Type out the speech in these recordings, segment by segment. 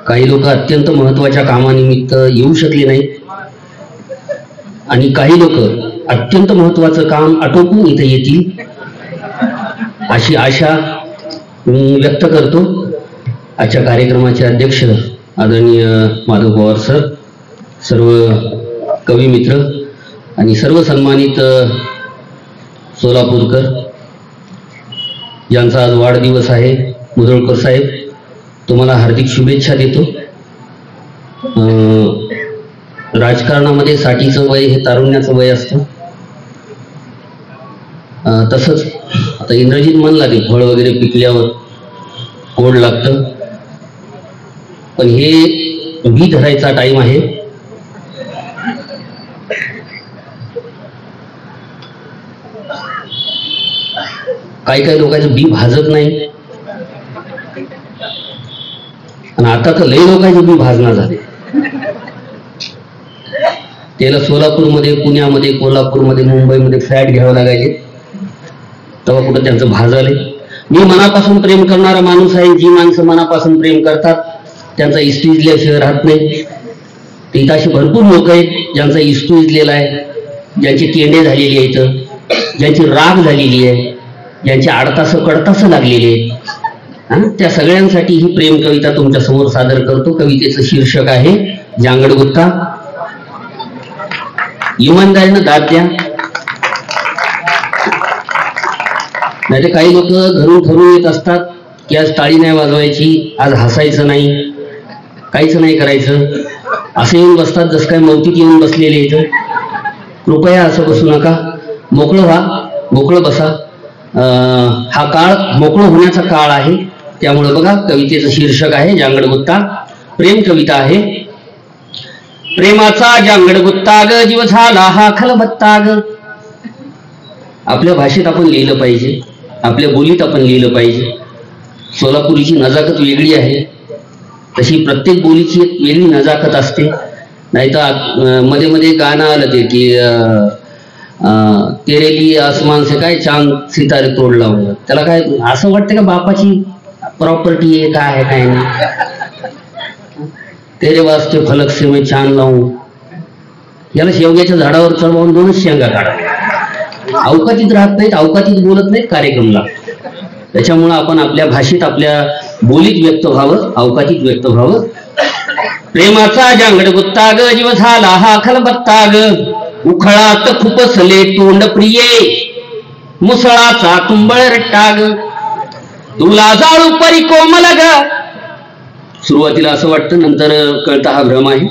काही लोक अत्यंत महत्वाच्या कामानिमित्त येऊ शकले नाही आणि काही लोक अत्यंत महत्वाचं काम आटोपून इथे येतील अशी आशा मी व्यक्त करतो. आजच्या कार्यक्रमाचे अध्यक्ष आदरणीय माधव पवार सर, सर्व कवी मित्र आणि सर्व सन्मानित सोलापूरकर ज्यांचा आज वाढदिवस आहे, मुधोळकर साहेब तुम्हाला हार्दिक शुभेच्छा देतो. राजकारणामध्ये 60चं वय हे तारुण्याचं वय असतं. तसंच आता इंद्रजीत म्हणला ते फळ वगैरे पिकल्यावर गोड लागतं, पण हे बी धरायचा टाइम आहे. काही लोकांचं बी भाजत नाही आणि आता तर लय लोकांचे बी भाजणार झाले. त्याला सोलापूरमध्ये, पुण्यामध्ये, कोल्हापूरमध्ये, मुंबईमध्ये फ्लॅट घ्यावं लागायचे, तेव्हा कुठं त्यांचं भाजले. मी मनापासून प्रेम करणारा माणूस आहे. जी माणसं मनापासून प्रेम करतात त्यांचा इष्टू इजल्याशिवाय राहत नाही. तिथं अशी भरपूर लोक आहेत ज्यांचा इष्टू इजलेला आहे, ज्यांची केंडे झालेली आहेत, ज्यांची राग झालेली आहे, ज्यांची आडतासं कडतासं लागलेली आहे. त्या सगळ्यांसाठी ही प्रेम कविता तुमच्या समोर सादर करतो. कवितेचं शीर्षक आहे जांगडगुत्ता. इमानदारीनं दाद द्या, नाही तर काही लोक घरून ठरवून येत असतात की आज टाळी नाही वाजवायची, आज हसायचं नाही, काहीच नाही करायचं, असे येऊन बसतात जसं काय मौतीत येऊन बसलेले इथं. कृपया असं बसू नका, मोकळं व्हा, मोकळं बसा. हा काळ मोकळं होण्याचा काळ आहे. त्यामुळे बघा, कवितेचं शीर्षक आहे जांगडगुत्ता. प्रेम कविता आहे. प्रेमाचा जांगडगुत्ता ग, जीव झाला हा खलबत्ता ग. आपल्या भाषेत आपण लिहिलं पाहिजे, आपल्या बोलीत आपण लिहिलं पाहिजे. सोलापुरीची नजाकत वेगळी आहे, तशी प्रत्येक बोलीची एक वेगळी नजाकत असते. नाही तर मध्ये मध्ये गाणं आलं ते की तेरे लिए आसमान से काय चांद सितारे तोड लावलं. त्याला काय असं वाटतं का बापाची प्रॉपर्टी आहे, काय आहे काय नाही. तेरे वास्ते फलक से मैं चांद लावूं, याला शेवग्याच्या झाडावर चढवून 2च शेंगा काढा. अवकातीत राहत नाहीत, अवकातीत बोलत नाहीत कार्यक्रमला. त्याच्यामुळं आपण आपल्या भाषेत, आपल्या बोलीत व्यक्त व्हावं, अवकातीत व्यक्त व्हावं. प्रेमाचा जांगडगुत्ता ग, जीव झाला हा खलबत्ता ग. उखळात खुपसले तोंड प्रिये, मुसळाचा तुंबळ रट्टा ग. तुला जाळू परी कोमल ग. सुरुवातीला असं वाटतं, नंतर कळतं हा भ्रम आहे.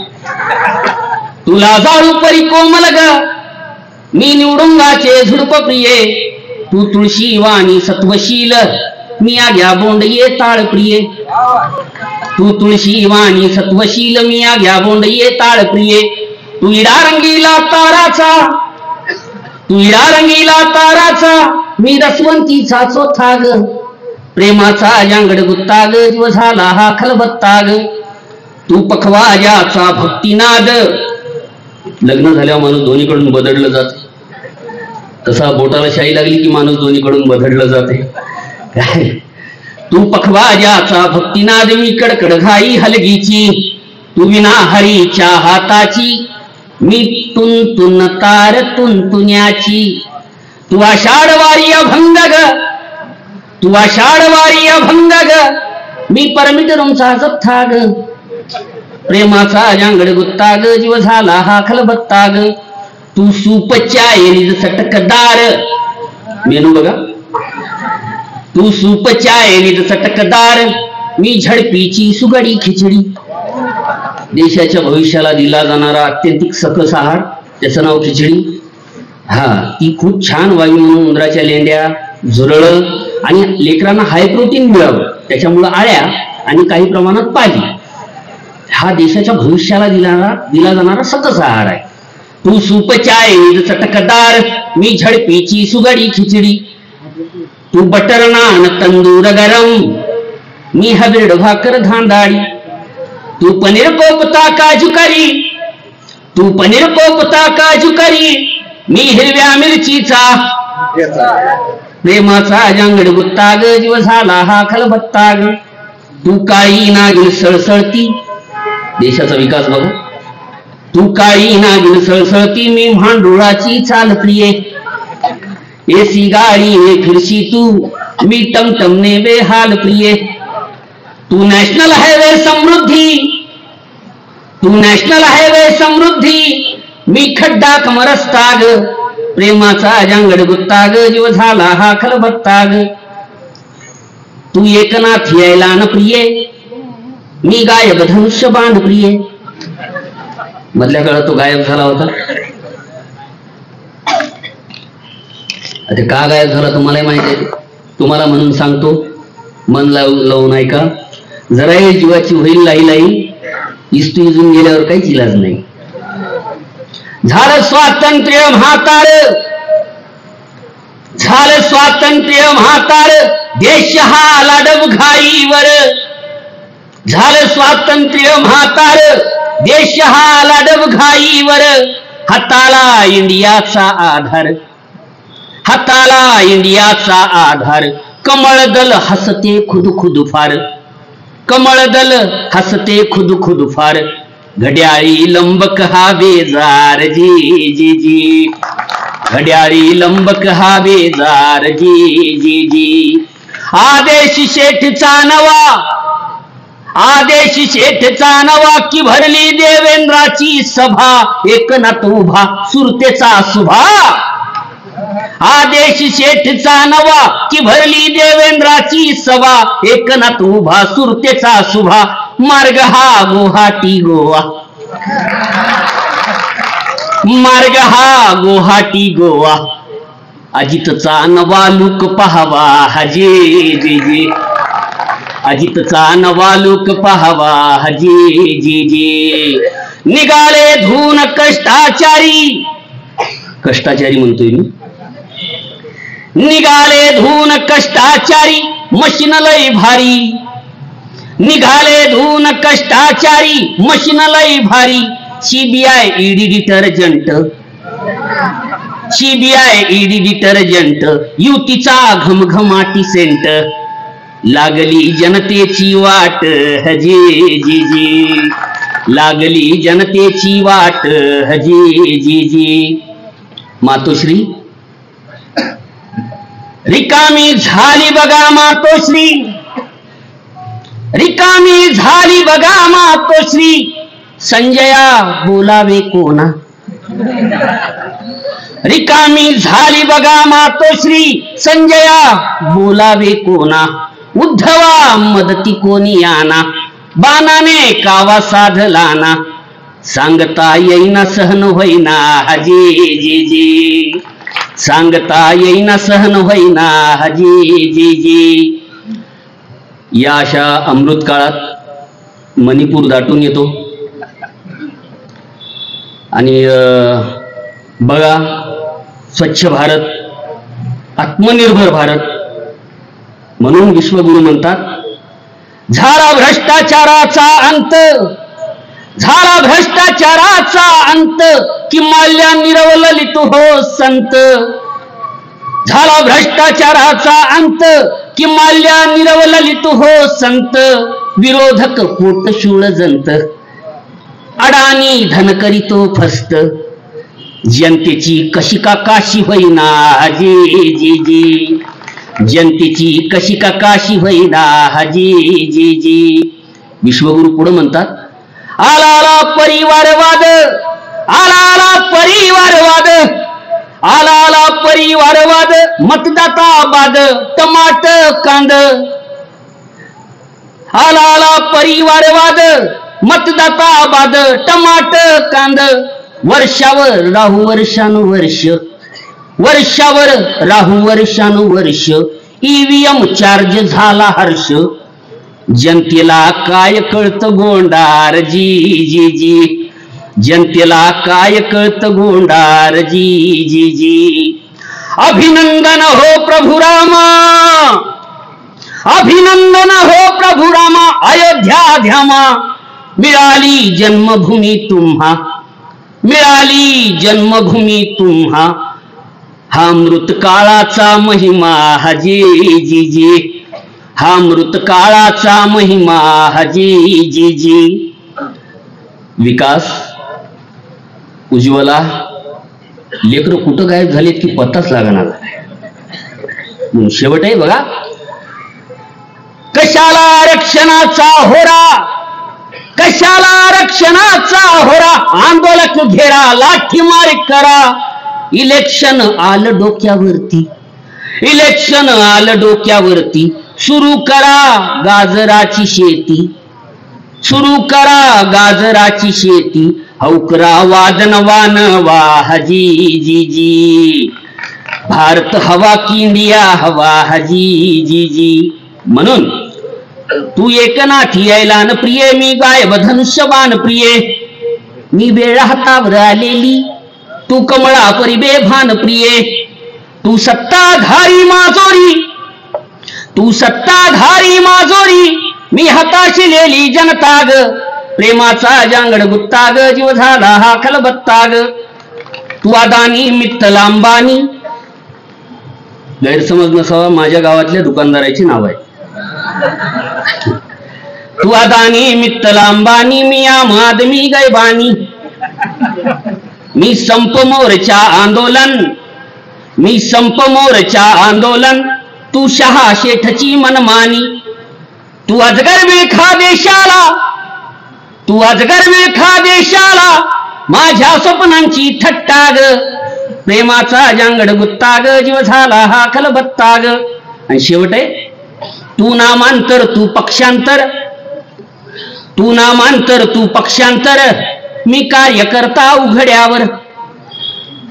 तुला जाळू परी कोमल ग, मी निवडुंगाचे झुडप प्रिये. तू तुळशी वाणी सत्वशील, मी आग्या बोंडये ताळ प्रिये. तू तुळशी वाणी सत्वशील, मी आग्या बोंडये ताळ प्रिये. तू इडा रंगीला ताराचा, तू इडा रंगीला ताराचा, मी रसवंतीचा चोथा ग. प्रेमाचा जांगडगुत्ता ग, जीव झाला हा खलबत्ता ग. तू पखवाजाचा भक्तिनाद. लग्न झाल्यावर माणूस दोन्हीकडून बदललं जाते, तसा बोटाला शाई लागली की माणूस दोन्हीकडून बदललं जाते. काय तू पखवाजाचा भक्तिनाद, मी कडकड घाई हलगीची. तू विना हरीच्या हाताची, मी तुन तार तुन्याची. तू आषाढवारी अभंग ग, तू आषाढवारी अभंग ग, मी परमिटरूमचा जथ्था ग. प्रेमाचा जांगडगुत्ता ग, जीव झाला हा खलबत्ता ग. तू सूपच्या एरीज सटकदार. मेनू बघा. तू सूपच्या एरीज सटकदार, मी झडपीची सुगडी खिचडी. देशाच्या भविष्याला दिला जाणारा अत्यंतिक सकस आहार, त्याचं नाव खिचडी. ती खूप छान वायू म्हणून उंदराच्या लेंड्या, झुरळ आणि लेकरांना हाय प्रोटीन मिळावं, त्याच्यामुळं आळ्या आणि काही प्रमाणात पाली. हा देशाच्या भविष्याला दिला जाणारा सकस आहार आहे. तू सूपच्या एरीज चटकदार, मी झडपीची सुगडी खिचडी. तू बटर नान तंदूर गरम, मी हबीड भाकर धांदाडी. तू पनीर कोपता काजू करी, तू पनीर कोपता काजू करी, मी हिरव्या मिरचीचा. प्रेमाचा जांगडगुत्ता ग, जीव झाला हा खलबत्ता ग. तू काळी नागिन सळसळती, देशाचा विकास बघा. तू काळी नागिन सळसळती मी भांडुळाची चाल प्रिये, एसी गाडी हे फिरशी तू मी टमटमने बेहाल प्रिये. तू नॅशनल हायवे समृद्धी, तू नॅशनल हायवे समृद्धी मी खड्डा कमरस्ता ग, प्रेमाचा जंगड गुत्ता ग, जीव झाला हा खलबत्ता ग. तू एकनाथ यायला न प्रिये मी गायब धनुष्य बाण प्रिये. मधल्या काळात तो गायब झाला होता. आता का गायब झाला तुम्हालाही माहिती आहे. तुम्हाला म्हणून सांगतो, मन लावून ऐका. जरा जीवाची होईल लाई लाई, इस्तू इजून गेल्यावर काहीच इलाज नाही. झालं स्वातंत्र्य म्हातार, झालं स्वातंत्र्य म्हातार, देश हा लाडब घाईवर. झालं स्वातंत्र्य म्हातार, देश हा लाडब घाईवर. हाताला इंडियाचा आधार, हाताला इंडियाचा आधार. कमळ दल हसते खुद खुद फार, कमळ दल हसते खुद खुद फार. घड्याळी लंबक हा बेजार जी जी जी, घड्याळी लंबक हा बेजार जी जी जी. आदेश शेठचा नवा, आदेश शेठचा नवा की भरली देवेंद्राची सभा. एकनाथ उभा सुरतेचा सुभा, आदेश शेठचा नवा की भरली देवेंद्राची सभा. एकनाथ उभा सुरतेचा सुभा. मार्ग हा गुवाहाटी गोवा, मार्ग हा गुवाहाटी गोवा. अजितचा नवा लूक पाहावा हजी जी जी, अजितचा नवा लूक पाहावा हजी जी जी. निघाले धून कष्टाचारी, कष्टाचारी म्हणतोय मी. निघाले धून कष्टाचारी मशीन लई भारी, निघाले धून कष्टाचारी मशीन लई भारी. CBI ED detergent, CBI ED detergent. युतीचा घमघमाटी सेंट. लागली जनतेची वाट हजी जी जी, लागली जनतेची वाट हजी जी जी. मातोश्री रिकामी झाली बघा मातोश्री, रिकामी झाली बघा मातोश्री. संजया बोलावे कोणा, रिकामी झाली बघा मातोश्री. संजया बोलावे कोणा. उद्धवा मदती कोणी आना, बाणाने कावा साधला ना. सांगता येईना सहन होईना हजी जी जी, सांगता येईना सहन होईना हजी जी जी. या अशा अमृत काळात मणिपूर दाटून येतो आणि बघा, स्वच्छ भारत, आत्मनिर्भर भारत म्हणून विश्वगुरु म्हणतात, झाला भ्रष्टाचाराचा अंत, झाला भ्रष्टाचाराचा अंत. कि माल्या निरवललित हो संत, झाला भ्रष्टाचाराचा अंत. कि माल्या निरवललित हो संत. विरोधक पोट शूळ जंत, अडाणी धन करीतो फस्त. जनतेची कशी का काशी होईना हजी जी जी, जनतेची कशी का काशी होईना हजी जी जी. विश्वगुरु पुढे म्हणतात, आला आला परिवारवाद, आला आला परिवारवाद, आला आला परिवारवाद. मतदाता बाद टमाट कांद, आला आला परिवारवाद. मतदाता बाद टमाट कांद. वर्षावर राहू वर्षानुवर्ष, वर्षावर राहू वर्षानुवर्ष. ईव्हीएम चार्ज झाला हर्ष. जनतेला काय कळतं गोंडार जी जी जी, जनतेला काय कळतं गोंडार जी जी जी. अभिनंदन हो प्रभु रामा, अभिनंदन हो प्रभु रामा. अयोध्या ध्यामा, मिळाली जन्मभूमी तुम्हा, मिळाली जन्मभूमी तुम्हा. हा अमृत काळाचा महिमा हजी जी जी, हा अमृत काळाचा महिमा हजी जी जी. विकास, उज्ज्वला, लेकरं कुठं गायब झालीत की पत्ताच लागणार. शेवट आहे बघा, कशाला आरक्षणाचा होरा, कशाला आरक्षणाचा होरा, आंदोलक घेरा, लाठीमार करा, इलेक्शन आलं डोक्यावरती, इलेक्शन आलं डोक्यावरती, सुरू करा गाजराची शेती, सुरू करा गाजराची शेती, हौकरा वादन वान वाहजी जी जी, भारत हवा की इंडिया हवा हजी जी जी. म्हणून तू एकनाथी यायलान प्रिये, मी गायब धनुष्यबाण प्रिये, मी वेळ हातावर आलेली, तू कमळा परी बेभान प्रिये, तू सत्ताधारी माजोरी, तू सत्ताधारी माजोरी, मी हाताशिलेली जनता ग, प्रेमाचा जांगड गुत्ता ग, जीव झाला हा खलबत्ता ग. तू अदानी मित्तल अंबानी, गैरसमज नसावा, माझ्या गावातल्या दुकानदाराची नाव आहे. तू अदानी मित्तल अंबानी, मी आम आदमी गैबानी, मी संप मोर्चा आंदोलन, मी संप मोर्चा आंदोलन, तू शहा शेठची मनमानी, तू अजगर विळखा देशाला, तू अजगर विळखा देशाला, माझ्या स्वप्नांची थट्टा ग, प्रेमाचा जांगड गुत्ता ग, जीव झाला हा खलबत्ता ग. आणि शेवट आहे, तू नामांतर तू पक्षांतर, तू नामांतर तू पक्षांतर, मी कार्यकर्ता उघड्यावर,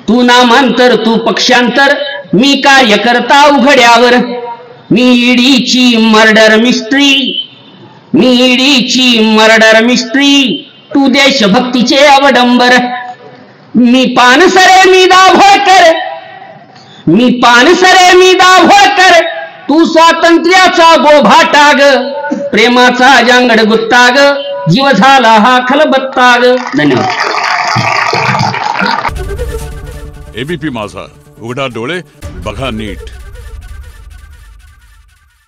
तू नामांतर तू पक्षांतर, मी कार्यकर्ता उघड्यावर, मी ईडीची मर्डर मिस्ट्री, मी ईडीची मर्डर मिस्ट्री, तू देशभक्तीचे अवडंबर, मी पानसरे मी दाभोळकर, मी पानसरे मी दाभोळकर, तू स्वातंत्र्याचा बोभाटा ग, प्रेमाचा जांगड गुत्ता ग, जीव झाला हा खलबत्ता ग. धन्यवाद. एबीपी माझा, उघडा डोळे बघा नीट.